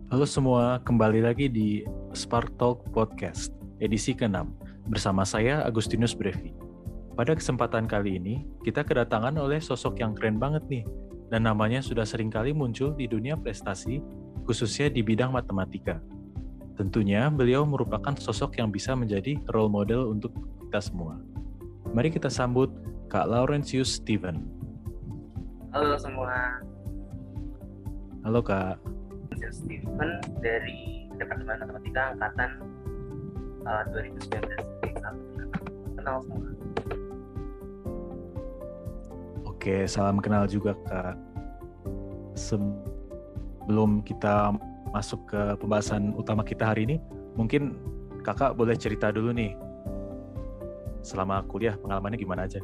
Halo semua, kembali lagi di Spark Talk Podcast, edisi ke-6, bersama saya Agustinus Brevi. Pada kesempatan kali ini, kita kedatangan oleh sosok yang keren banget nih, dan namanya sudah sering kali muncul di dunia prestasi, khususnya di bidang matematika. Tentunya, beliau merupakan sosok yang bisa menjadi role model untuk kita semua. Mari kita sambut Kak Laurentius Steven. Halo semua, Halo Kak. saya Steven dari Departemen Matematika Angkatan 2019. Kenal semua. Oke, salam kenal juga Kak. Sebelum kita masuk ke pembahasan utama kita hari ini, mungkin Kakak boleh cerita dulu nih, selama kuliah pengalamannya gimana aja?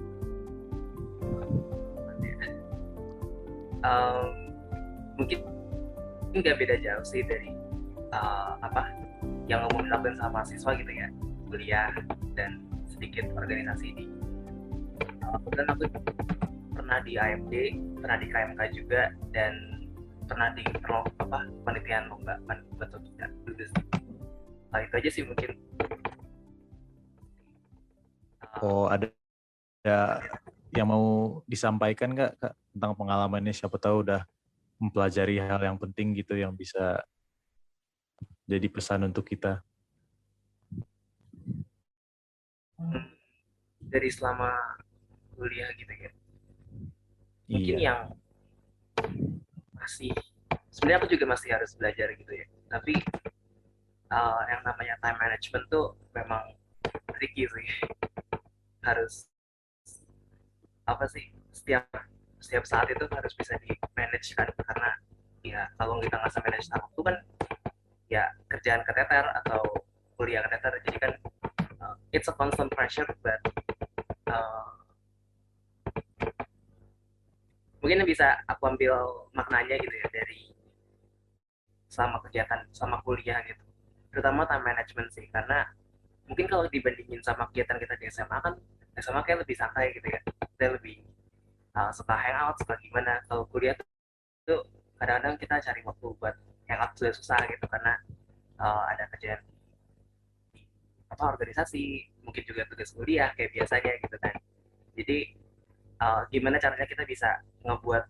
Mungkin nggak beda jauh sih dari yang umum dilakukan sama mahasiswa gitu ya, kuliah dan sedikit organisasi di. Kemudian aku pernah di AMD, pernah di KMK juga, dan pernah di penelitian lomba matematika. Itu aja sih mungkin. Oh, ada yang mau disampaikan nggak Kak, tentang pengalamannya? Siapa tahu udah mempelajari hal yang penting gitu yang bisa jadi pesan untuk kita. Dari selama kuliah gitu ya, mungkin Iya. yang masih sebenarnya aku juga masih harus belajar gitu ya, tapi yang namanya time management tuh memang tricky sih. Harus setiap saat itu harus bisa di manage kan, karena ya kalau kita nggak bisa manage waktu kan ya kerjaan keteter atau kuliah keteter, jadi kan it's a constant pressure, but uh, mungkin bisa aku ambil maknanya gitu ya dari selama kegiatan sama kuliah gitu, terutama time management sih, karena mungkin kalau dibandingin sama kegiatan kita di SMA kan, SMA kayak lebih santai gitu ya, kita lebih suka hangout, suka gimana. Kalau kuliah tuh kadang-kadang kita cari waktu buat hangout sudah susah gitu, karena ada kerjaan di organisasi, mungkin juga tugas kuliah kayak biasanya gitu kan. Jadi gimana caranya kita bisa ngebuat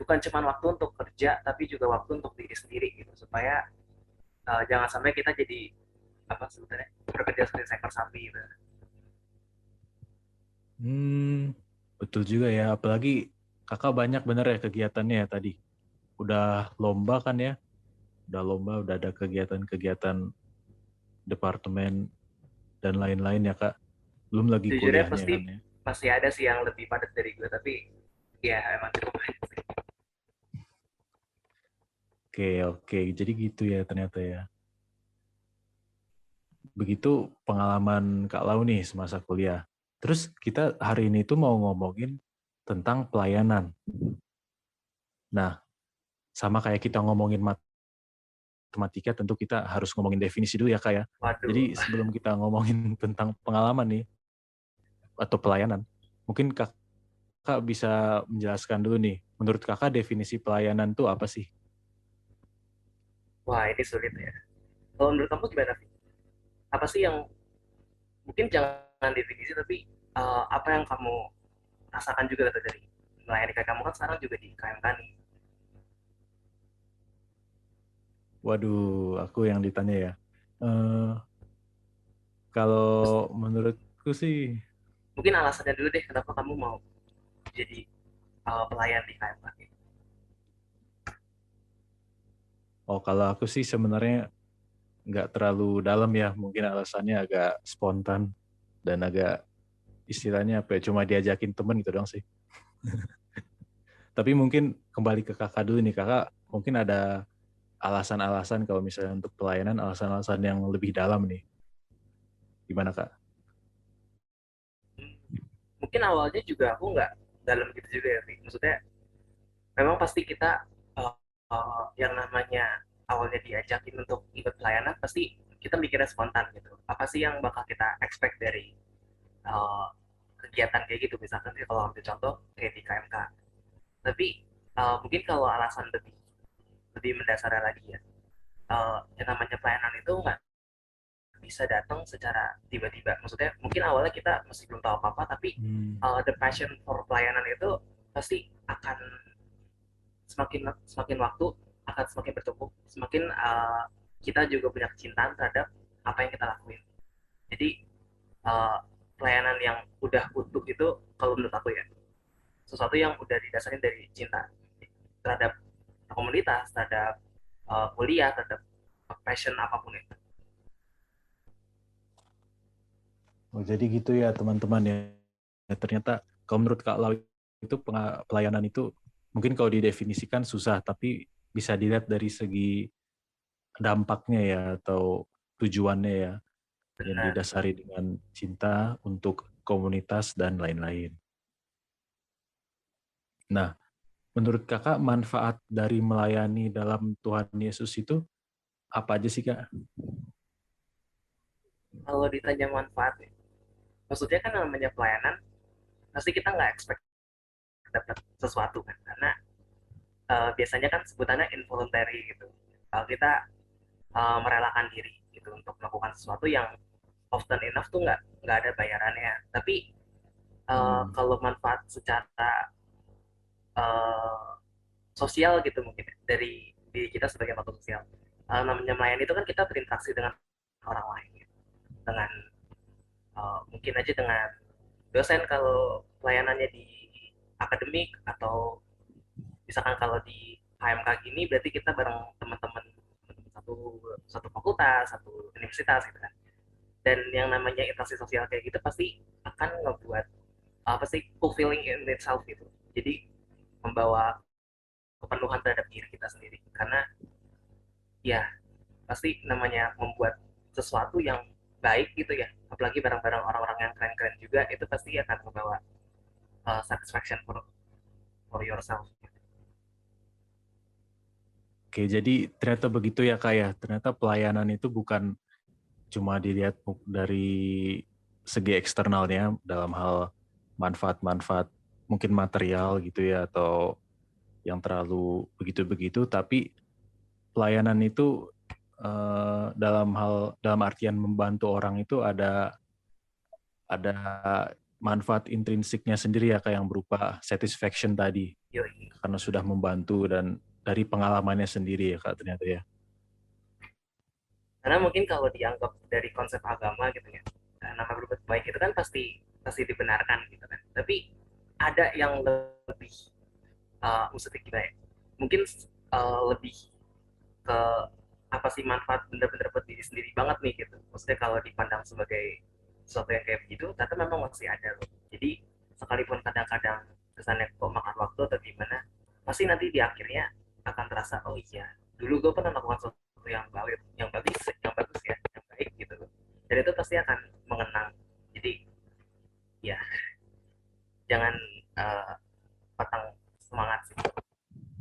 bukan cuma waktu untuk kerja, tapi juga waktu untuk diri sendiri gitu, supaya jangan sampai kita jadi sebenarnya bekerja seperti seekor sapi gitu. Betul juga ya. Apalagi Kakak banyak bener ya kegiatannya ya tadi. Udah lomba kan ya? Udah lomba, udah ada kegiatan-kegiatan departemen dan lain-lain ya Kak. Belum lagi Jujurnya kuliahnya kan pasti ya. masih ada sih yang lebih padat dari gue, tapi ya emang cukup banyak sih. Oke. Jadi gitu ya ternyata ya. Begitu pengalaman Kak Lau nih semasa kuliah. Terus kita hari ini tuh mau ngomongin tentang pelayanan. Nah, sama kayak kita ngomongin matematika, tentu kita harus ngomongin definisi dulu ya Kak ya. Waduh. Jadi sebelum kita ngomongin tentang pengalaman nih, atau pelayanan, mungkin Kakak bisa menjelaskan dulu nih, menurut Kakak definisi pelayanan itu apa sih? Wah, ini sulit ya. Kalau menurut kamu gimana, Vi? Apa sih yang, mungkin jangan definisi, tapi apa yang kamu rasakan juga dari melayani, kayak kamu kan sekarang juga di KMK nih. Waduh, aku yang ditanya ya. Eh, kalau menurutku sih, Mungkin alasannya dulu deh, kenapa kamu mau jadi pelayan di KMK. kalau aku sih sebenarnya nggak terlalu dalam ya, mungkin alasannya agak spontan dan agak istilahnya apa ya, cuma diajakin temen gitu dong sih. Tapi mungkin kembali ke kakak dulu nih, kakak mungkin ada alasan-alasan kalau misalnya untuk pelayanan, alasan-alasan yang lebih dalam nih. Gimana kak? Mungkin awalnya juga aku nggak dalam gitu juga ya, Vi. Maksudnya memang pasti kita yang namanya awalnya diajakin untuk ikut pelayanan, pasti kita mikirnya spontan gitu. Apa sih yang bakal kita expect dari uh, kegiatan kayak gitu, misalkan sih kalau ambil contoh kayak di KMK. Tapi mungkin kalau alasan lebih lebih mendasar lagi ya, yang namanya pelayanan itu nggak bisa datang secara tiba-tiba. Maksudnya mungkin awalnya kita masih belum tahu apa-apa, tapi the passion for pelayanan itu pasti akan semakin semakin waktu akan semakin bertumbuh, semakin kita juga punya kecintaan terhadap apa yang kita lakuin. Jadi uh, pelayanan yang udah utuh itu kalau menurut aku ya sesuatu yang udah didasarkan dari cinta terhadap komunitas, terhadap kuliah, terhadap passion apapun itu. Oh, jadi gitu ya teman-teman ya. Ternyata kalau menurut Kak Lau itu pelayanan itu mungkin kalau didefinisikan susah, tapi bisa dilihat dari segi dampaknya ya atau tujuannya ya, yang Benar. didasari dengan cinta untuk komunitas dan lain-lain. Nah, menurut Kakak manfaat dari melayani dalam Tuhan Yesus itu apa aja sih Kak? Kalau ditanya manfaat, maksudnya kan namanya pelayanan, pasti kita nggak expect dapat sesuatu kan, karena biasanya kan sebutannya involuntary gitu. Kalau kita merelakan diri gitu untuk melakukan sesuatu yang often enough tuh nggak ada bayarannya. Tapi kalau manfaat secara uh, sosial gitu mungkin dari diri kita sebagai makhluk sosial, namanya melayani itu kan kita berinteraksi dengan orang lain gitu. Dengan mungkin aja dengan dosen kalau pelayanannya di akademik, atau misalkan kalau di HMK gini berarti kita bareng teman-teman satu satu fakultas, satu universitas gitu kan. Dan yang namanya interaksi sosial kayak gitu pasti akan ngebuat apa sih, fulfilling in itself gitu. Jadi membawa kepenuhan terhadap diri kita sendiri, karena ya pasti namanya membuat sesuatu yang baik gitu ya, apalagi bareng-bareng orang-orang yang keren-keren juga, itu pasti akan membawa satisfaction for yourself. Oke, jadi ternyata begitu ya Kak ya. Ternyata pelayanan itu bukan cuma dilihat dari segi eksternalnya dalam hal manfaat-manfaat mungkin material gitu ya atau yang terlalu begitu-begitu, tapi pelayanan itu dalam artian membantu orang itu ada manfaat intrinsiknya sendiri ya kayak yang berupa satisfaction tadi Yoi. karena sudah membantu dan dari pengalamannya sendiri ya Kak ternyata ya. Karena mungkin kalau dianggap dari konsep agama gitu ya, nama berbuat baik itu kan pasti pasti dibenarkan gitu kan, tapi ada yang lebih maksudnya kita ya, mungkin lebih ke apa sih manfaat bener-bener buat diri sendiri banget nih gitu. Maksudnya kalau dipandang sebagai sesuatu yang kayak begitu, ternyata memang masih ada loh. Jadi sekalipun kadang-kadang kesannya kok makan waktu atau gimana, pasti nanti di akhirnya akan terasa, oh iya dulu gue pernah melakukan sesuatu yang baik, yang bagus ya, yang baik gitu loh. Dan itu pasti akan mengenang. Jadi ya jangan uh, patang semangat sih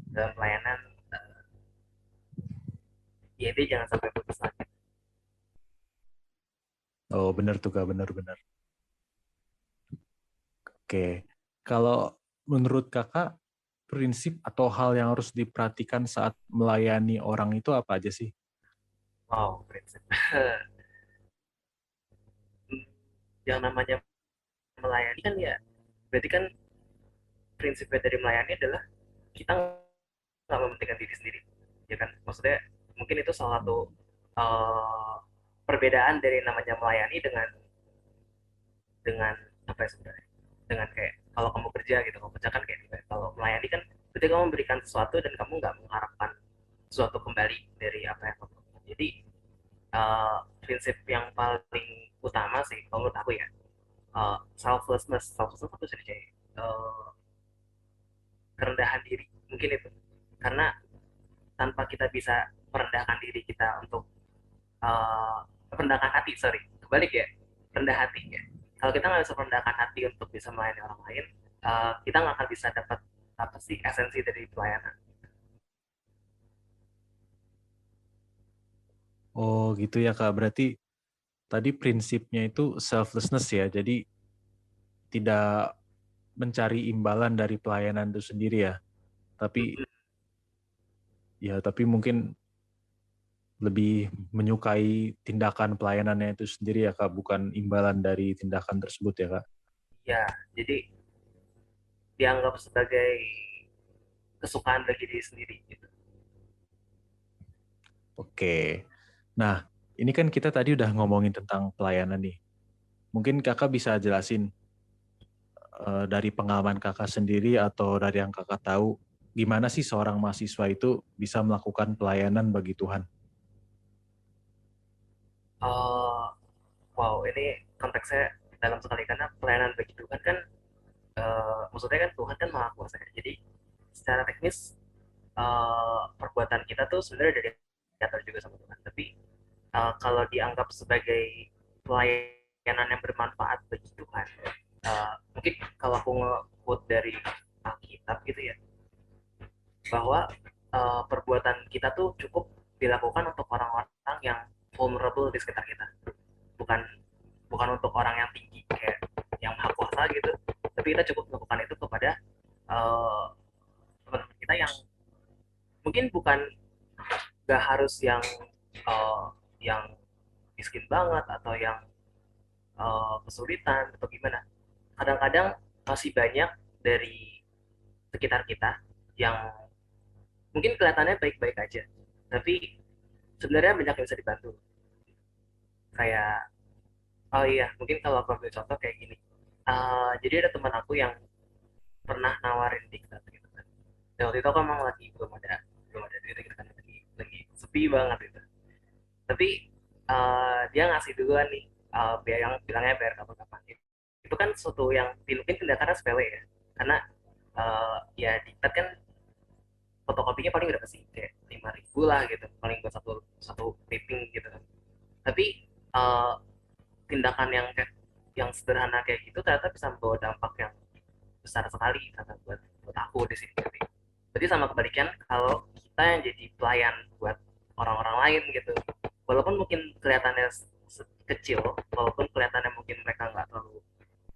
dalam pelayanan. uh, ya dia jangan sampai putus lagi. Oh benar tuh Kak, benar-benar. Oke, kalau menurut Kakak prinsip atau hal yang harus diperhatikan saat melayani orang itu apa aja sih? Wow, prinsip. Yang namanya melayani kan ya, berarti kan prinsipnya dari melayani adalah kita nggak mementingkan diri sendiri, ya kan. Maksudnya mungkin itu salah satu uh, perbedaan dari namanya melayani dengan apa ya sebenarnya, dengan kayak kalau kamu kerja gitu, kamu kerja kan kayak gitu. Kalau melayani kan berarti kamu memberikan sesuatu dan kamu nggak mengharapkan sesuatu kembali dari apa yang kamu lakukan. Jadi prinsip yang paling utama sih kalau menurut aku ya, selflessness itu bisa dicari, kerendahan diri mungkin itu. Karena tanpa kita bisa merendahkan diri kita untuk merendahkan hati, sorry kebalik ya, rendah hati ya. Kalau kita nggak bisa merendahkan hati untuk bisa melayani orang lain, kita nggak akan bisa dapat apa sih esensi dari pelayanan. Oh gitu ya Kak, berarti tadi prinsipnya itu selflessness ya, jadi tidak mencari imbalan dari pelayanan itu sendiri ya, tapi Mm-mm. tapi mungkin lebih menyukai tindakan pelayanannya itu sendiri ya Kak, bukan imbalan dari tindakan tersebut ya Kak? Ya, jadi dianggap sebagai kesukaan bagi diri sendiri gitu. Oke. Nah, ini kan kita tadi udah ngomongin tentang pelayanan nih. Mungkin Kakak bisa jelasin dari pengalaman Kakak sendiri atau dari yang Kakak tahu, gimana sih seorang mahasiswa itu bisa melakukan pelayanan bagi Tuhan? Oh, wow, ini konteksnya dalam sekali karena pelayanan bagi Tuhan kan, maksudnya kan Tuhan kan maha kuasa ya. Jadi secara teknis perbuatan kita tuh sebenarnya dari diatur juga sama Tuhan. Tapi kalau dianggap sebagai pelayanan yang bermanfaat bagi Tuhan, mungkin kalau aku nge-quote dari Alkitab gitu ya, bahwa perbuatan kita tuh cukup dilakukan untuk orang-orang yang vulnerable di sekitar kita, bukan bukan untuk orang yang tinggi kayak yang maha kuasa gitu, tapi kita cukup melakukan itu kepada uh, teman-teman kita yang mungkin bukan, gak harus yang miskin banget atau yang kesulitan atau gimana. Kadang-kadang masih banyak dari sekitar kita yang mungkin kelihatannya baik-baik aja, tapi sebenarnya banyak yang bisa dibantu. Kayak, oh iya, mungkin kalau aku ambil contoh kayak gini. Jadi ada teman aku yang pernah nawarin diktat gitu kan. Dan waktu itu aku emang lagi belum ada duit gitu kan, lagi sepi banget gitu. Tapi dia ngasih duluan nih, biar yang bilangnya bayar kapan-kapan. Itu kan suatu yang mungkin tindakannya sepele ya, karena ya diktat kan fotokopinya paling berapa sih, kayak 5.000 lah gitu paling buat satu satu clipping gitu kan. Tapi tindakan yang sederhana kayak gitu ternyata bisa membawa dampak yang besar sekali ternyata buat aku di sini. Jadi sama kebalikan, kalau kita yang jadi pelayan buat orang-orang lain gitu, walaupun mungkin kelihatannya kecil, walaupun kelihatannya mungkin mereka nggak terlalu,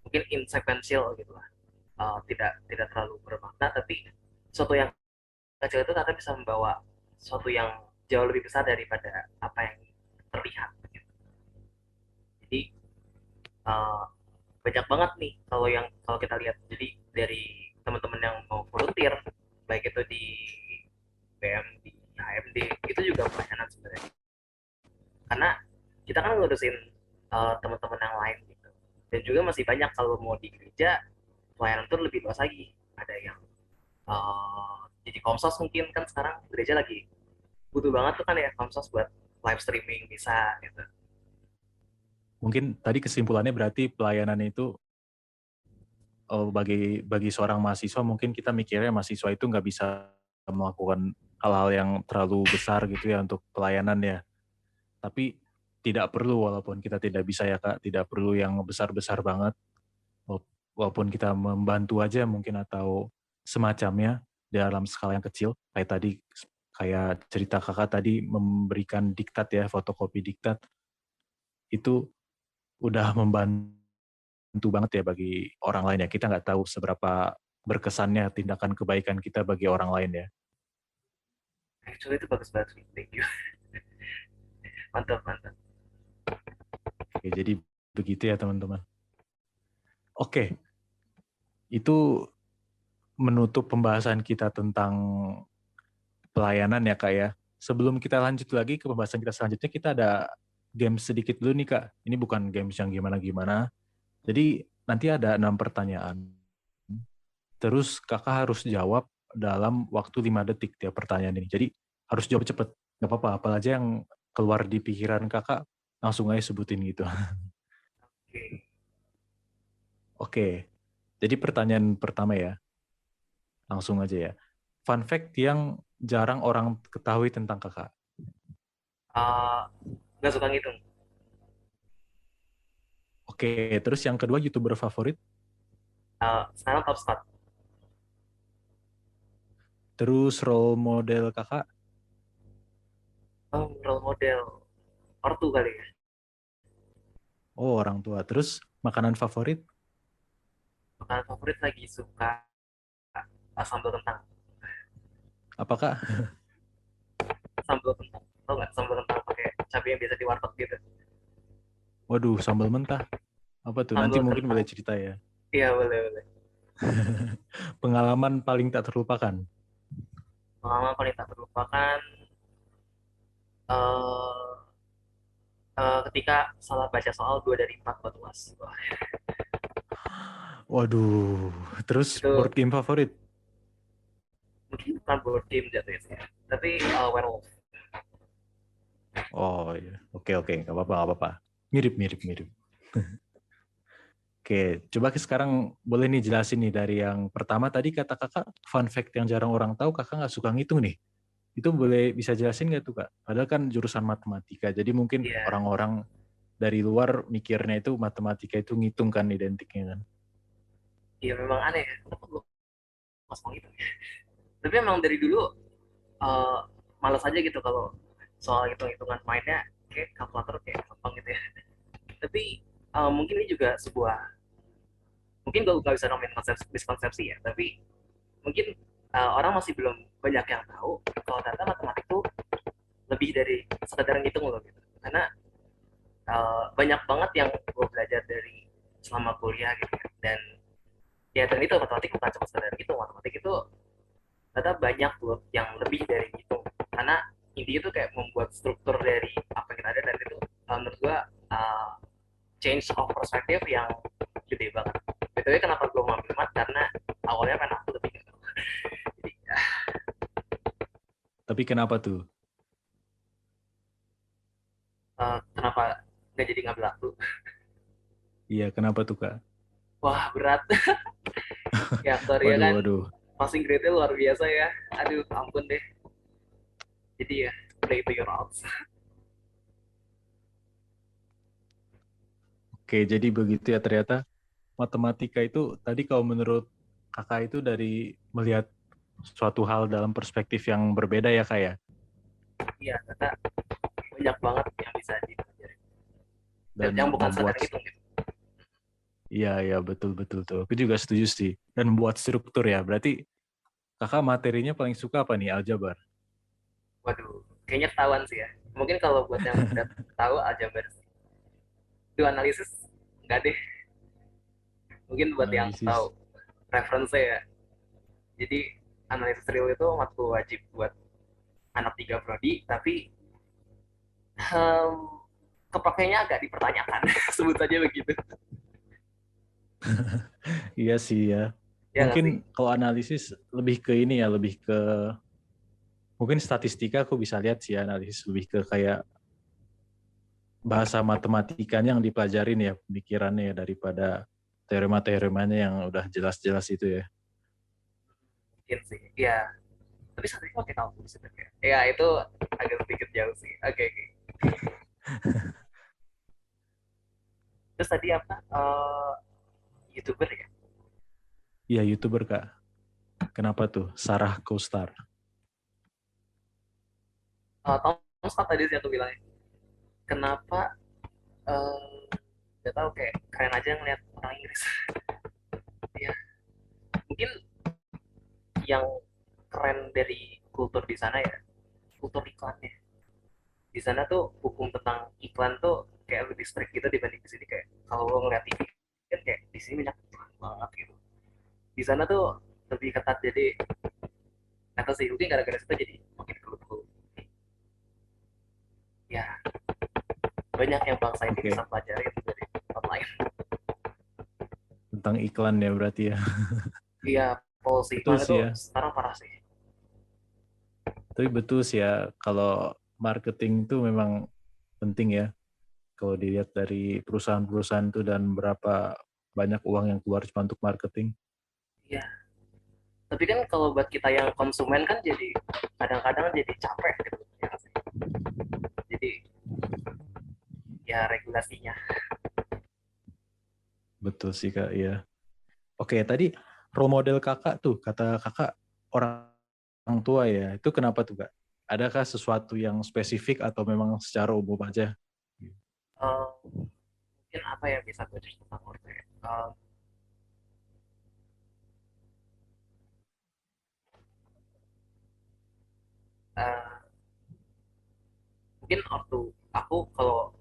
mungkin insequential gitu lah, tidak tidak terlalu bermakna, tapi suatu yang kecil itu ternyata bisa membawa suatu yang jauh lebih besar daripada apa yang terlihat gitu. Jadi uh, banyak banget nih kalau kita lihat, jadi dari teman-teman yang mau volunteer, baik itu di BM, di HMD, itu juga pelayanan sebenarnya, karena kita kan ngurusin teman-teman yang lain gitu. Dan juga masih banyak kalau mau di gereja, pelayanan itu lebih luas lagi. Ada yang jadi komsos, mungkin kan sekarang gereja lagi butuh banget tuh kan ya komsos buat live streaming bisa gitu. Mungkin tadi kesimpulannya berarti pelayanan itu bagi seorang mahasiswa, mungkin kita mikirnya mahasiswa itu nggak bisa melakukan hal-hal yang terlalu besar gitu ya untuk pelayanan ya. Tapi tidak perlu, walaupun kita tidak bisa ya Kak, tidak perlu yang besar-besar banget. Walaupun kita membantu aja mungkin atau semacamnya dalam skala yang kecil. Kayak tadi, kayak cerita Kakak tadi memberikan diktat ya, fotokopi diktat. Itu udah membantu banget ya bagi orang lain ya. Kita nggak tahu seberapa berkesannya tindakan kebaikan kita bagi orang lain ya. Actually itu bagus banget, thank you. Mantap mantap. Oke, jadi begitu ya teman-teman. Oke, itu menutup pembahasan kita tentang pelayanan ya Kak ya. Sebelum kita lanjut lagi ke pembahasan kita selanjutnya, kita ada game sedikit dulu nih Kak. Ini bukan games yang gimana-gimana. Jadi nanti ada 6 pertanyaan. Terus Kakak harus jawab dalam waktu 5 detik tiap pertanyaan ini. Jadi harus jawab cepet. Gak apa-apa, apa aja yang keluar di pikiran Kakak, langsung aja sebutin gitu. Oke. Oke, jadi pertanyaan pertama ya. Langsung aja ya. Fun fact yang jarang orang ketahui tentang Kakak. uh, nggak suka ngitung. Oke, terus yang kedua YouTuber favorit. Sekarang top start. Terus role model Kakak. Role model ortu kali ya. Oh, orang tua. Terus makanan favorit. Makanan favorit lagi suka sambal kentang. Apakah Sambal kentang, tau nggak sambal kentang cabai yang biasa di warteg gitu. Waduh, sambal mentah. Apa tuh? Nanti Sambal mungkin kentang. boleh cerita ya. Iya, boleh boleh. Pengalaman paling tak terlupakan. Pengalaman paling tak terlupakan eh ketika salah baca soal 2 dari 4 buat UAS. Wah, Waduh, terus itu board game favorit? mungkin bukan board game jatuhnya sih, tapi werewolf. Oh iya, oke oke, nggak apa-apa nggak apa-apa. Mirip mirip mirip. Oke, coba sekarang boleh nih jelasin nih dari yang pertama tadi kata kakak fun fact yang jarang orang tahu kakak nggak suka ngitung nih. Itu boleh bisa jelasin nggak tuh kak? Padahal kan jurusan matematika, jadi mungkin Iya, orang-orang dari luar mikirnya itu matematika itu ngitung kan identiknya kan. iya memang aneh ya. Kenapa gue pas mau gitu? Tapi emang dari dulu eh malas aja gitu kalau soal hitung-hitungan mainnya kayak kalkulator kayak gampang gitu ya. Tapi mungkin ini juga sebuah, mungkin gue nggak bisa ngomongin miskonsepsi ya, tapi mungkin orang masih belum banyak yang tahu kalau ternyata matematik itu lebih dari sekedar ngitung loh gitu. Karena banyak banget yang gue belajar dari selama kuliah gitu ya. Dan itu matematik bukan cuma sekedar ngitung, matematik itu ternyata banyak loh yang lebih dari ngitung. Karena intinya itu kayak membuat struktur dari apa yang kita ada, dan itu menurut gue uh, change of perspective yang gede banget. Btw kenapa gue mau ambil mat, karena awalnya kan aku lebih gitu. Jadi Tapi kenapa tuh? kenapa nggak jadi ngambil aku. Iya, kenapa tuh kak? Wah berat ya, aktornya Waduh kan waduh. passing grade-nya luar biasa ya. Aduh ampun deh. Jadi ya, play to your odds. Oke, jadi begitu ya ternyata matematika itu tadi kalau menurut kakak itu dari melihat suatu hal dalam perspektif yang berbeda ya kak ya. Iya, ternyata banyak banget yang bisa dipelajari, dan yang Dan bukan sekedar membuat ngitung gitu. iya iya betul betul tuh. Aku juga setuju sih. Dan membuat struktur ya. Berarti kakak materinya paling suka apa nih aljabar? Waduh, kayaknya ketahuan sih ya. Mungkin kalau buat yang udah tahu aljabar itu analisis, enggak deh. Mungkin buat yang Analisis. tahu referensi ya. Jadi analisis real itu matkul wajib buat anak tiga prodi, tapi um, kepakainya agak dipertanyakan. Sebut saja begitu. Iya sih ya. Ya nggak Mungkin sih? kalau analisis lebih ke ini ya, lebih ke mungkin statistika aku bisa lihat sih ya, analisis lebih ke kayak bahasa matematikanya yang dipelajarin ya, pemikirannya ya daripada teorema-teoremanya yang udah jelas-jelas itu ya. Mungkin sih. Ya, tapi saat ini pakai kalkulus sebenarnya. Ya itu agak sedikit jauh sih. Oke, oke. Terus tadi apa? YouTuber ya? Iya, YouTuber Kak. Kenapa tuh? Sarah Costar. Thomas Scott tadi sih aku bilang. Kenapa? Gak tahu, kayak keren aja ngeliat orang Inggris. Ya, mungkin yang keren dari kultur di sana ya, kultur iklannya. Di sana tuh hukum tentang iklan tuh kayak lebih strict gitu dibanding di sini. Kayak kalau lo ngeliat TV kan kayak di sini banyak iklan banget gitu. Di sana tuh lebih ketat, jadi kata sih mungkin gara-gara situ jadi makin cool. Ya, banyak yang bangsa ini bisa Oke, pelajari dari tempat lain. tentang iklan ya berarti ya. Iya, polusi Betul iklan itu sih ya. sekarang parah sih. Tapi betul sih ya, kalau marketing itu memang penting ya. Kalau dilihat dari perusahaan-perusahaan itu dan berapa banyak uang yang keluar cuma untuk marketing. Iya, tapi kan kalau buat kita yang konsumen kan jadi kadang-kadang jadi capek gitu ya sih. Jadi ya regulasinya. Betul sih Kak, iya. Oke, tadi role model kakak tuh, kata kakak orang tua ya. Itu kenapa tuh Kak? Adakah sesuatu yang spesifik atau memang secara umum aja? Mungkin apa yang bisa gue cerita tentang ortu ya. Uh, Mungkin ortu aku kalau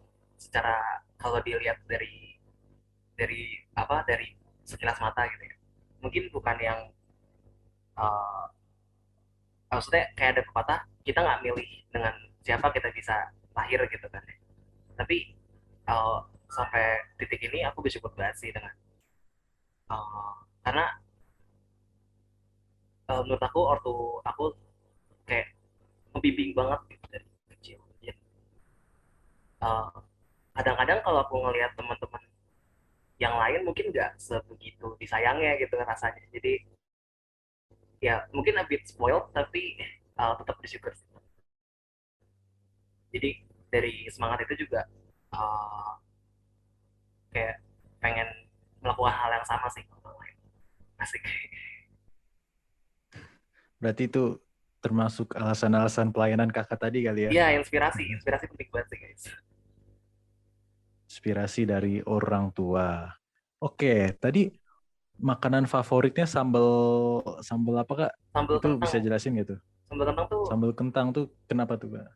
dilihat dari sekilas mata gitu ya, mungkin bukan yang uh, maksudnya kayak ada pepatah, kita nggak milih dengan siapa kita bisa lahir gitu kan ya. Tapi sampai titik ini aku bersyukur banget sih dengan karena menurut aku ortu aku kayak ngebimbing banget gitu dari kecil. Jadi, uh, kadang-kadang kalau aku ngelihat teman-teman yang lain mungkin nggak sebegitu disayangnya gitu rasanya. Jadi ya mungkin a bit spoiled tapi tetap bersyukur. Jadi dari semangat itu juga uh, kayak pengen melakukan hal yang sama sih kalau lain. Asik. Berarti itu termasuk alasan-alasan pelayanan kakak tadi kali ya? Iya, inspirasi penting banget sih guys. Inspirasi dari orang tua. Oke, tadi makanan favoritnya sambal sambal apa kak? Sambal Itu bisa kentang, jelasin gitu? sambal kentang tuh Sambal kentang tuh kenapa tuh kak?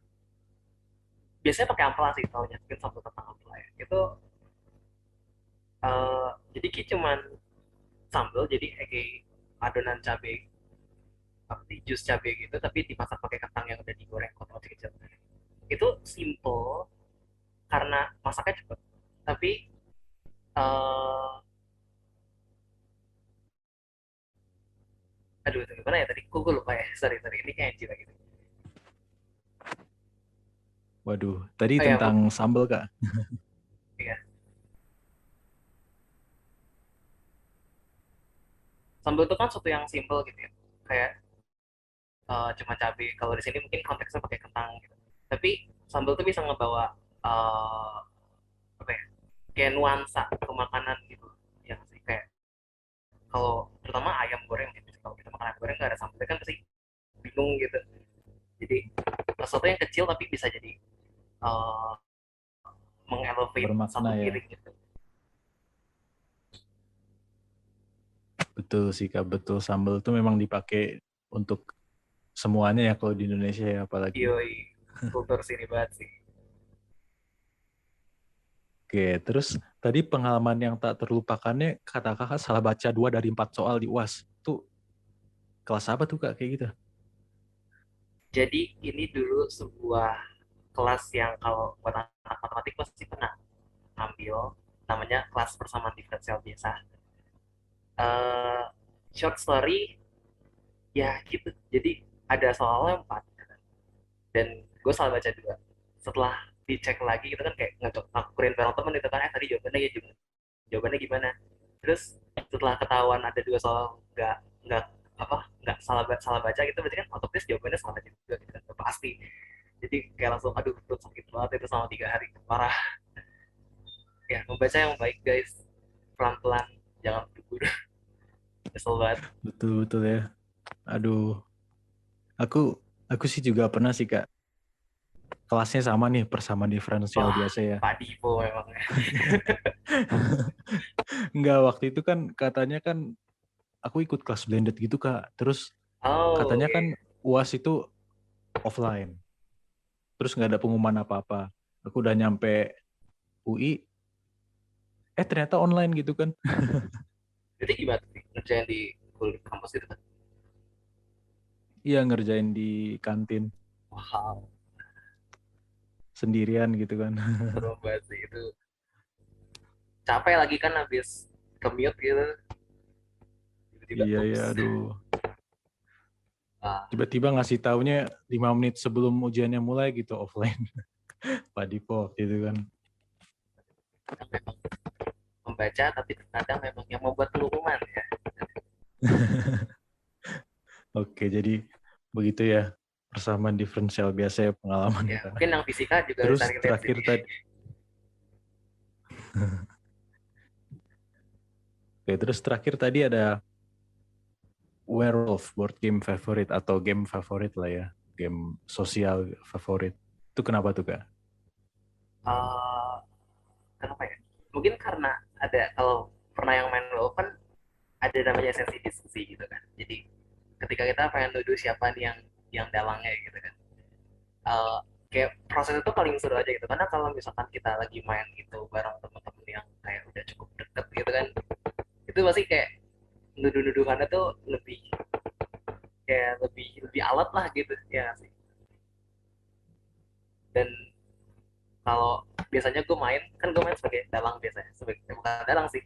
biasanya pakai ampela sih kalau nyakitin sambal kentang ampela ya. Itu jadi kayak cuman sambal jadi kayak adonan cabai seperti jus cabai gitu tapi dimasak pakai kentang yang udah digoreng potong kecil-kecil. Itu simple karena masaknya cepet. Tapi uh, aduh itu gimana ya tadi? Gue lupa ya. Sorry ini kayak Anji lagi. Waduh, tadi Oh ya, tentang sambal kak. iya. Sambal itu kan sesuatu yang simple gitu ya. Kayak cuma cabai. Kalau di sini mungkin konteksnya pakai kentang gitu. Tapi sambal tuh bisa ngebawa uh, apa ya? Kayak nuansa ke makanan gitu. Ya sih kayak kalau terutama ayam goreng gitu. Kalau kita makan ayam goreng nggak ada sambal kan pasti bingung gitu. Jadi sesuatu yang kecil tapi bisa jadi uh, mengelevate Bermakna satu ya. piring gitu. Betul sih kak, betul. Sambal tuh memang dipakai untuk semuanya ya kalau di Indonesia ya apalagi. Yoi, kultur sini banget sih. Oke, terus tadi pengalaman yang tak terlupakannya kata kakak salah baca 2 dari 4 soal di UAS. Tuh kelas apa tuh kak kayak gitu? Jadi ini dulu sebuah kelas yang kalau buat anak matematik pasti pernah ambil, namanya kelas persamaan diferensial biasa. Eh Short story ya gitu. Jadi ada soalnya 4 dan gue salah baca 2. Setelah dicek lagi gitu kan kayak ngakurin bareng temen itu kan tadi jawabannya ya jawabannya gimana. Terus setelah ketahuan ada 2 soal nggak nggak salah baca gitu berarti kan otomatis jawabannya salah baca juga gitu kan pasti. Jadi kayak langsung aduh perut sakit banget itu selama 3 hari parah. Ya membaca yang baik guys, pelan pelan, jangan buru-buru. Kesel banget. Betul betul ya. Aduh, aku aku sih juga pernah sih kak. Kelasnya sama nih persamaan diferensial Wah, biasa ya. Pak Divo memang. Enggak, waktu itu kan katanya kan aku ikut kelas blended gitu kak. Terus Oh katanya oke. kan UAS itu offline. Terus nggak ada pengumuman apa-apa. Aku udah nyampe UI, ternyata online gitu kan. Jadi gimana sih ngerjain di kampus itu kan? Iya ngerjain di kantin Wow, sendirian gitu kan. seru banget sih itu. Capek lagi kan habis commute gitu, tiba-tiba Iya ya, ups. aduh. Ah, Tiba-tiba ngasih taunya 5 menit sebelum ujiannya mulai gitu offline. Pak Dipo gitu kan. kadang memang membaca tapi terkadang memang yang membuat pengumuman ya. Oke, jadi begitu ya persamaan diferensial biasa ya pengalaman Ya Kak. mungkin yang fisika juga Terus bisa relate terakhir sini. tadi, oke, terus terakhir tadi ada Werewolf board game favorit atau game favorit lah ya, game sosial favorit. Itu kenapa tuh Kak? uh, Kenapa ya? Mungkin karena ada kalau pernah yang main WoW kan ada namanya sesi diskusi gitu kan. Jadi ketika kita pengen nuduh siapa nih yang dalangnya gitu kan. Uh, kayak proses itu paling seru aja gitu, karena kalau misalkan kita lagi main gitu bareng teman-teman yang kayak udah cukup deket gitu kan, itu pasti kayak nuduh-nuduhannya tuh lebih kayak lebih lebih alat lah gitu ya nggak sih. Dan kalau biasanya gue main sebagai dalang, biasanya sebagai bukan dalang sih,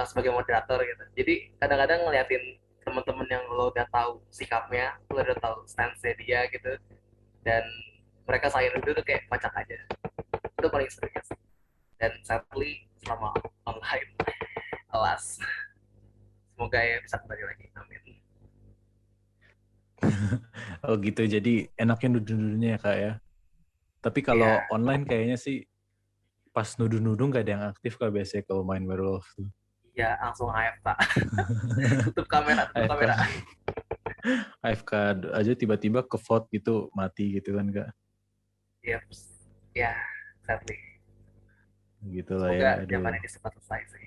sebagai moderator gitu. Jadi kadang-kadang ngeliatin teman-teman yang lo udah tahu sikapnya, lo udah tahu stance dia gitu, dan mereka sayang itu tuh kayak kocak aja. Itu paling serunya sih. Dan sadly selama online, alas, semoga ya bisa kembali lagi, amin. Oh gitu, jadi enaknya nuduh-nuduhnya ya Kak ya. Tapi kalau Ya, online kayaknya sih pas nuduh-nuduh nggak ada yang aktif Kak biasanya kalau main werewolf tuh. ya langsung AFK. Tutup kamera, tutup AFK, kamera. AFK aja tiba-tiba ke vote gitu, mati gitu kan Kak. Yep. Ya, sadly. Gitu lah ya, Semoga aduh. zaman ini cepat selesai sih.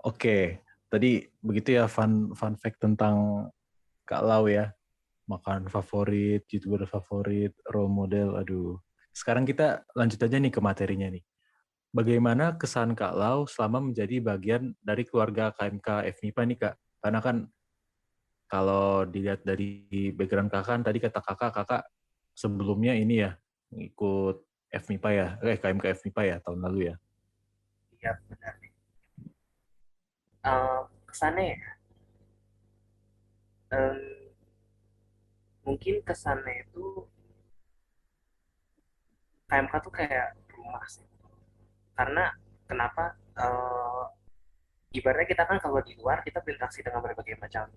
Oke, tadi begitu ya fun fact tentang Kak Lau ya. Makan favorit, YouTuber favorit, role model, aduh. Sekarang kita lanjut aja nih ke materinya nih. Bagaimana kesan Kak Lau selama menjadi bagian dari keluarga KMK FMIPA nih Kak? Karena kan kalau dilihat dari background kakak, kan tadi kata kakak sebelumnya ini ya, ikut FMIPA ya, KMK FMIPA ya, tahun lalu ya. Iya, benar nih. Kesannya ya, em, mungkin kesannya itu KMK tuh kayak rumah sih. Karena kenapa? Ibaratnya kita kan kalau di luar kita berinteraksi dengan berbagai macam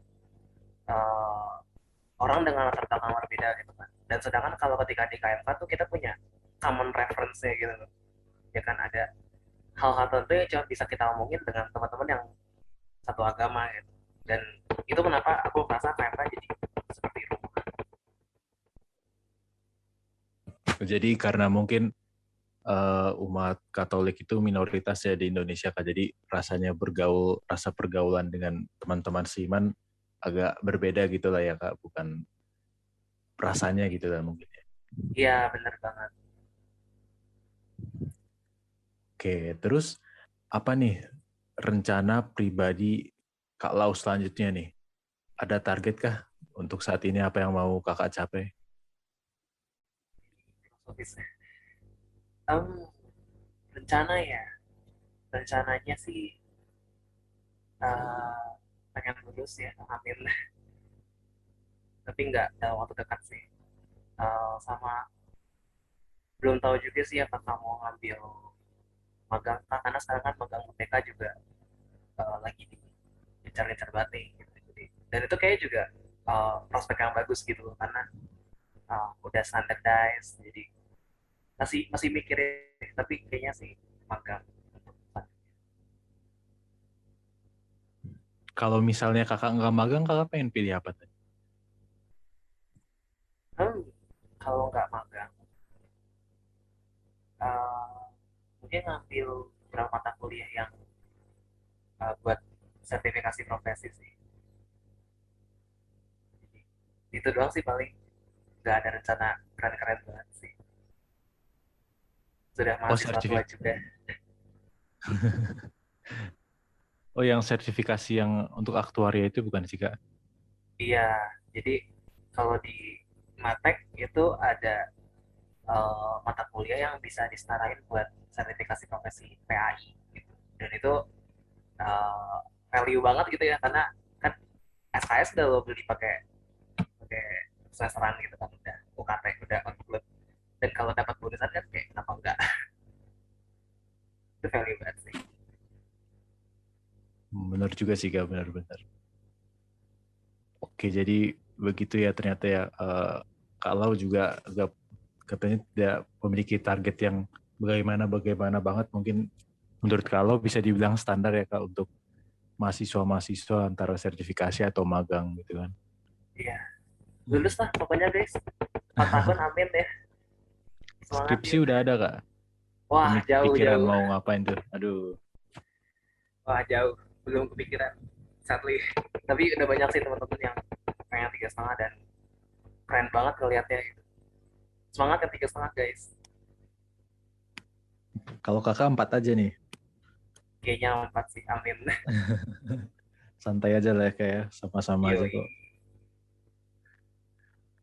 eh, orang dengan latar belakang berbeda gitu kan. Dan sedangkan kalau ketika di KMK tuh kita punya common reference-nya gitu loh. Ya kan ada hal-hal tertentu yang cuma bisa kita omongin dengan teman-teman yang satu agama gitu. Dan itu kenapa aku merasa KMK jadi seperti rumah. Jadi karena mungkin umat Katolik itu minoritas ya di Indonesia Kak. Jadi rasa pergaulan dengan teman-teman seiman agak berbeda gitu lah ya Kak, bukan rasanya gitu lah mungkin ya. Iya, bener banget. Oke, terus apa nih rencana pribadi Kak Lau selanjutnya nih? Ada target kah untuk saat ini apa yang mau Kakak capai? Filosofis. Rencana ya, rencananya sih eh, pengen lulus ya, amin. Tapi nggak dalam waktu dekat sih. Sama belum tahu juga sih apakah mau ngambil magang Kak, karena sekarang kan magang UTK juga lagi diincar-incar banget gitu. Jadi, dan itu kayak juga prospek yang bagus gitu loh, karena udah standardized, jadi masih masih mikirin, tapi kayaknya sih magang. Kalau misalnya Kakak nggak magang, Kakak pengen pilih apa tadi? Hmm, kalau nggak magang, uh, mungkin ngambil beberapa mata kuliah yang buat sertifikasi profesi sih. Jadi, itu doang sih paling, nggak ada rencana keren-keren banget sih. Sudah Oh, mahasiswa tua juga. Oh, yang sertifikasi yang untuk aktuaria itu bukan sih, Kak? Iya, jadi kalau di Matek itu ada mata kuliah yang bisa disetarain buat sertifikasi profesi PAI gitu. Dan itu uh, value banget gitu ya, karena kan SKS udah lo beli pakai pakai semesteran gitu kan, udah UKT udah include. Dan kalau dapat bonusan kan kayak kenapa enggak? Itu value banget sih. Benar juga sih, Kak, benar-benar. Oke, jadi begitu ya ternyata ya. Kak Lau juga agak katanya tidak memiliki target yang bagaimana banget. Mungkin menurut Kak Lau bisa dibilang standar ya, Kak, untuk mahasiswa-mahasiswa antara sertifikasi atau magang gitu kan. Iya, lulus lah pokoknya guys, 4 tahun amin ya, semangat Skripsi yuk. udah ada, Kak? Wah, Ini jauh pikiran jauh. mau ngapain tuh? Aduh. Wah, jauh, belum kepikiran, sadly. Tapi udah banyak sih teman-teman yang pengen 3,5 dan keren banget ngelihatnya gitu. Semangat kan 3,5 guys. Kalau kakak 4 aja nih. Kayaknya 4 sih, amin. Santai aja lah ya kayak sama-sama aja Yoi. kok.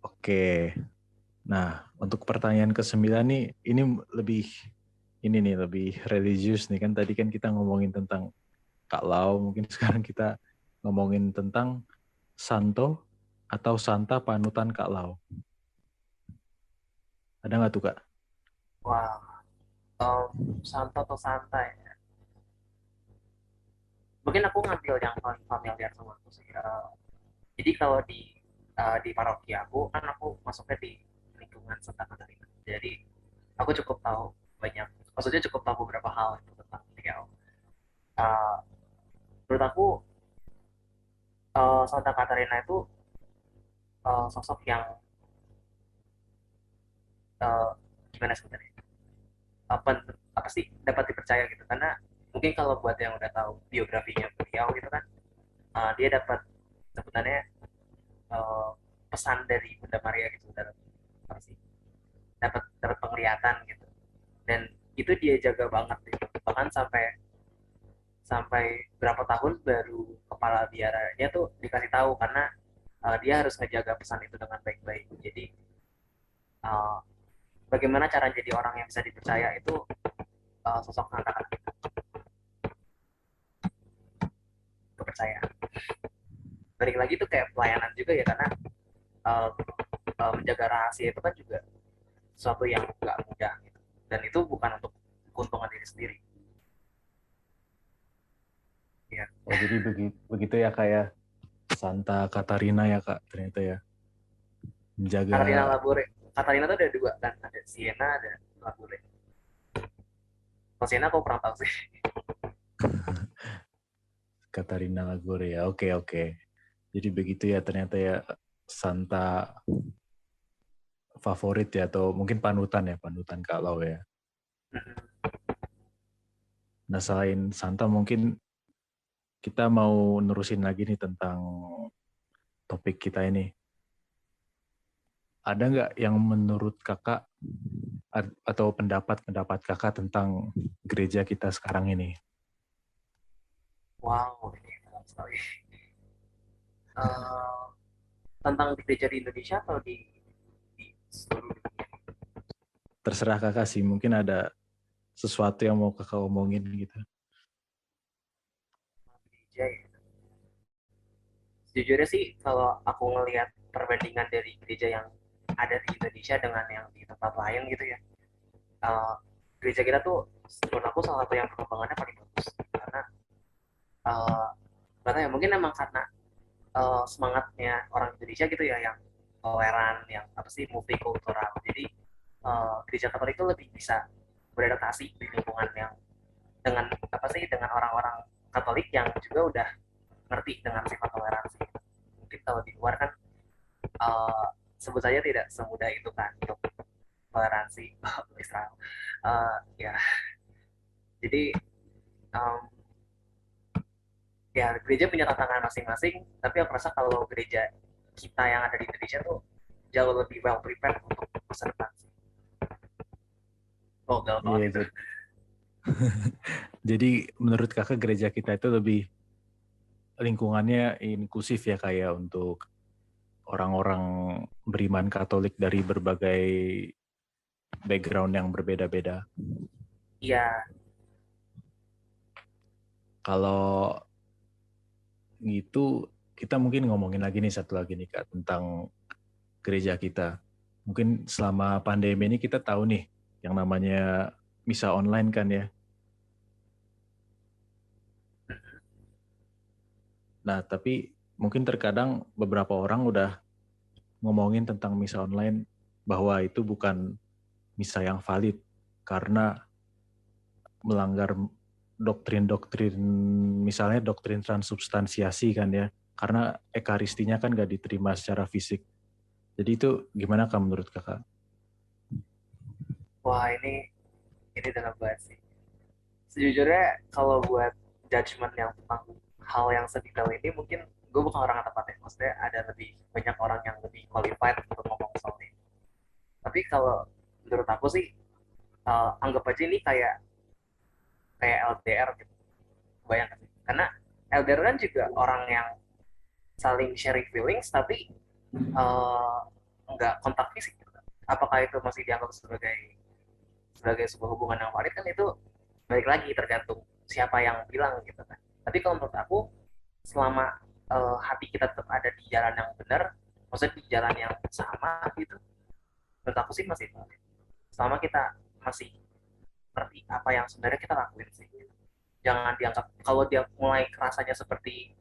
Oke. Nah, untuk pertanyaan ke-9 nih, ini lebih religius nih kan. Tadi kan kita ngomongin tentang Kak Lau, mungkin sekarang kita ngomongin tentang Santo atau Santa panutan Kak Lau. Ada nggak tuh Kak? Wah, santai atau santai. Mungkin aku ngambil yang paling familiar sama aku sih. Jadi kalau di paroki aku kan aku masuknya di lingkungan Santa Katarina. Jadi aku cukup tahu banyak, maksudnya cukup tahu beberapa hal itu tentang beliau. Uh, Menurut aku Santa Katarina itu sosok yang uh, gimana sebenarnya? Apa sih dapat dipercaya gitu? Karena mungkin kalau buat yang udah tahu biografinya beliau gitu kan, dia dapat sebenarnya uh, pesan dari Bunda Maria gitu dalam apa sih? Dapat penglihatan gitu. Dan itu dia jaga banget gitu. Bahkan sampai sampai berapa tahun baru kepala biaranya tuh dikasih tahu karena dia harus ngejaga pesan itu dengan baik-baik. Jadi uh, bagaimana cara jadi orang yang bisa dipercaya itu sosok anak-anak kepercayaan. Balik lagi tuh kayak pelayanan juga ya karena uh, menjaga rahasia itu kan juga sesuatu yang nggak mudah gitu. Dan itu bukan untuk keuntungan diri sendiri. Ya. Oh, jadi begitu ya kayak Santa Katarina ya Kak, ternyata ya. Katarina Menjaga Labore. Katarina tuh ada dua kan, ada Siena, ada Labore. Kalau Siena aku pernah tahu sih. Katarina Lagore ya. Oke, oke. Jadi begitu ya ternyata ya Santa favorit ya atau mungkin panutan ya, panutan Kak Lau ya. Nah, selain Santa mungkin kita mau nerusin lagi nih tentang topik kita ini. Ada nggak yang menurut kakak atau pendapat kakak tentang gereja kita sekarang ini? Wow, ini dalam sekali. Uh, Tentang gereja di Indonesia atau di seluruh dunia? Terserah kakak sih, mungkin ada sesuatu yang mau kakak omongin gitu. Gereja ya. Sejujurnya sih kalau aku ngelihat perbandingan dari gereja yang ada di Indonesia dengan yang di tempat lain gitu ya, uh, gereja kita tuh menurut aku salah satu yang perkembangannya paling bagus karena uh, karena ya mungkin emang karena semangatnya orang Indonesia gitu ya yang toleran, yang apa sih multikultural. Jadi gereja Katolik itu lebih bisa beradaptasi di lingkungan yang dengan apa sih dengan orang-orang Katolik yang juga udah ngerti dengan sifat toleransi. Mungkin kalau di luar kan sebut saja tidak semudah itu kan untuk toleransi Israel. Ya, jadi um, ya gereja punya tantangan masing-masing. Tapi aku rasa kalau gereja kita yang ada di Indonesia tuh jauh lebih well prepared untuk masa depan. Oh, gagal Iya, banget itu. jadi menurut kakak gereja kita itu lebih lingkungannya inklusif ya kayak untuk orang-orang beriman Katolik dari berbagai background yang berbeda-beda. Iya, Kalau gitu kita mungkin ngomongin lagi nih satu lagi nih Kak tentang gereja kita. Mungkin selama pandemi ini kita tahu nih yang namanya misa online kan ya. Nah, tapi mungkin terkadang beberapa orang udah ngomongin tentang misa online bahwa itu bukan misa yang valid karena melanggar doktrin-doktrin, misalnya doktrin transubstansiasi kan ya, karena ekaristinya kan gak diterima secara fisik. Jadi itu gimana Kak menurut kakak? wah ini dalam banget sih. Sejujurnya kalau buat judgement yang tentang hal yang sedetail ini mungkin gue bukan orang yang tepat ya. Maksudnya ada lebih banyak orang yang lebih qualified untuk ngomong soal kalau menurut aku sih anggap aja ini kayak LDR gitu, bayangkan sih. Karena LDR kan juga orang yang saling sharing feelings tapi nggak kontak fisik gitu. Apakah itu masih dianggap sebagai sebuah hubungan yang valid, kan itu balik lagi tergantung siapa yang bilang gitu kan. Tapi kalau menurut aku, selama hati kita tetap ada di jalan yang benar, maksudnya di jalan yang sama gitu, menurut aku sih masih valid. Selama kita masih ngerti apa yang sebenarnya kita lakuin sih. Jangan dianggap kalau dia mulai rasanya seperti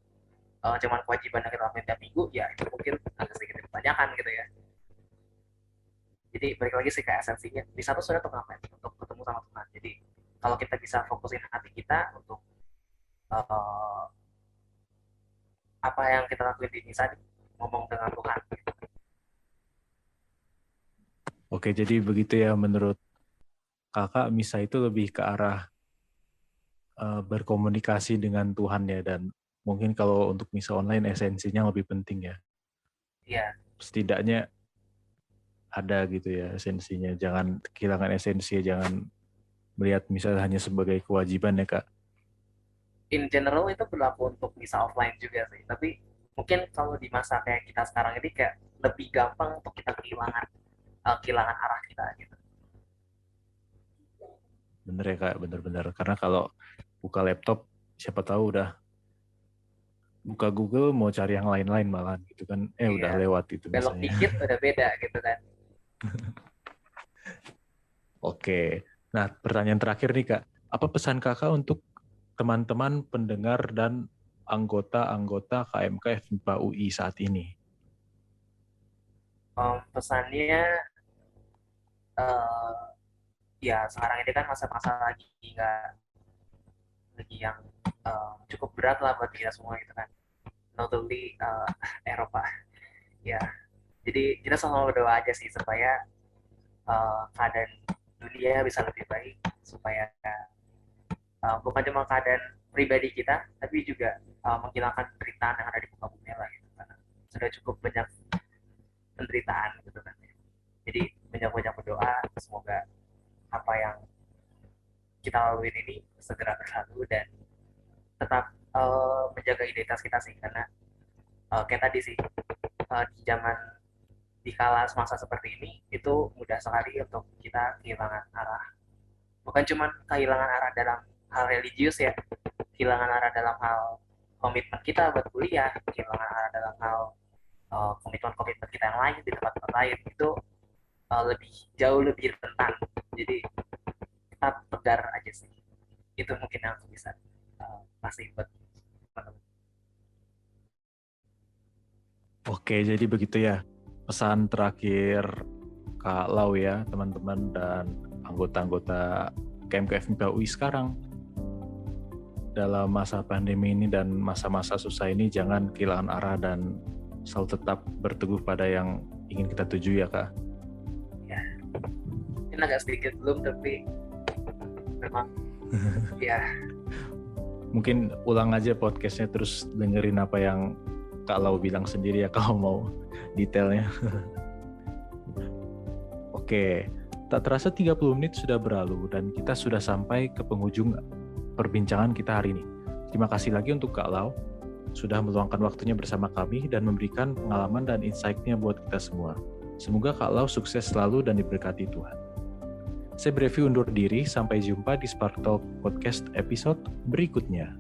cuman kewajiban yang kita lakuin tiap minggu, ya itu mungkin agak sedikit dipertanyakan gitu ya. Jadi balik lagi sih ke esensinya, di satu sudah untuk ngapain, untuk ketemu sama Tuhan. Jadi kalau kita bisa fokusin hati kita untuk uh, apa yang kita lakuin di misa, ngomong dengan Tuhan. Oke, jadi begitu ya menurut kakak, misa itu lebih ke arah berkomunikasi dengan Tuhan ya, dan mungkin kalau untuk misa online esensinya lebih penting ya. Iya. Setidaknya ada gitu ya esensinya. Jangan kehilangan esensi, jangan melihat misa hanya sebagai kewajiban ya Kak. In general itu berlaku untuk misa offline juga sih. Tapi mungkin kalau di masa kayak kita sekarang ini kayak lebih gampang untuk kita kehilangan arah kita gitu. Bener ya Kak, bener-bener. Karena kalau buka laptop, siapa tahu udah buka Google mau cari yang lain-lain malah gitu kan. Udah lewat itu belok misalnya. dikit udah beda gitu kan. Oke. Nah, pertanyaan terakhir nih Kak. Apa pesan Kakak untuk teman-teman pendengar dan anggota-anggota KMK FMIPA UI saat ini? Pesannya ya sekarang ini kan masa-masa lagi yang cukup berat lah buat kita semua gitu kan, notably Eropa ya. Jadi kita selalu berdoa aja sih supaya keadaan dunia bisa lebih baik, supaya bukan cuma keadaan pribadi kita tapi juga menghilangkan penderitaan yang ada di muka bumi lah gitu. Karena sudah cukup banyak penderitaan gitu kan. Jadi banyak-banyak berdoa semoga apa yang kita laluin ini segera berlalu dan tetap menjaga identitas kita sih. Karena kayak tadi sih, di zaman di kala semasa seperti ini itu mudah sekali untuk kita kehilangan arah. Bukan cuma kehilangan arah dalam hal religius ya, kehilangan arah dalam hal komitmen kita buat kuliah, kehilangan arah dalam hal komitmen-komitmen kita yang lain di tempat-tempat lain. Itu jauh lebih rentan. Jadi tetap tegar aja sih. Itu mungkin yang aku bisa kasih buat teman-teman. Oke, jadi begitu ya pesan terakhir Kak Lau ya, teman-teman dan anggota-anggota KMK FMIPA UI sekarang. Dalam masa pandemi ini dan masa-masa susah ini, jangan kehilangan arah dan selalu tetap berteguh pada yang ingin kita tuju ya Kak. Ya, ini agak sedikit belum, tapi memang ya. Mungkin ulang aja podcastnya terus dengerin apa yang Kak Lau bilang sendiri ya kalau mau detailnya. Oke, tak terasa 30 menit sudah berlalu dan kita sudah sampai ke penghujung perbincangan kita hari ini. Terima kasih lagi untuk Kak Lau sudah meluangkan waktunya bersama kami dan memberikan pengalaman dan insight-nya buat kita semua. Semoga Kak Lau sukses selalu dan diberkati Tuhan. Saya Brevi undur diri, sampai jumpa di Spark Talk Podcast episode berikutnya.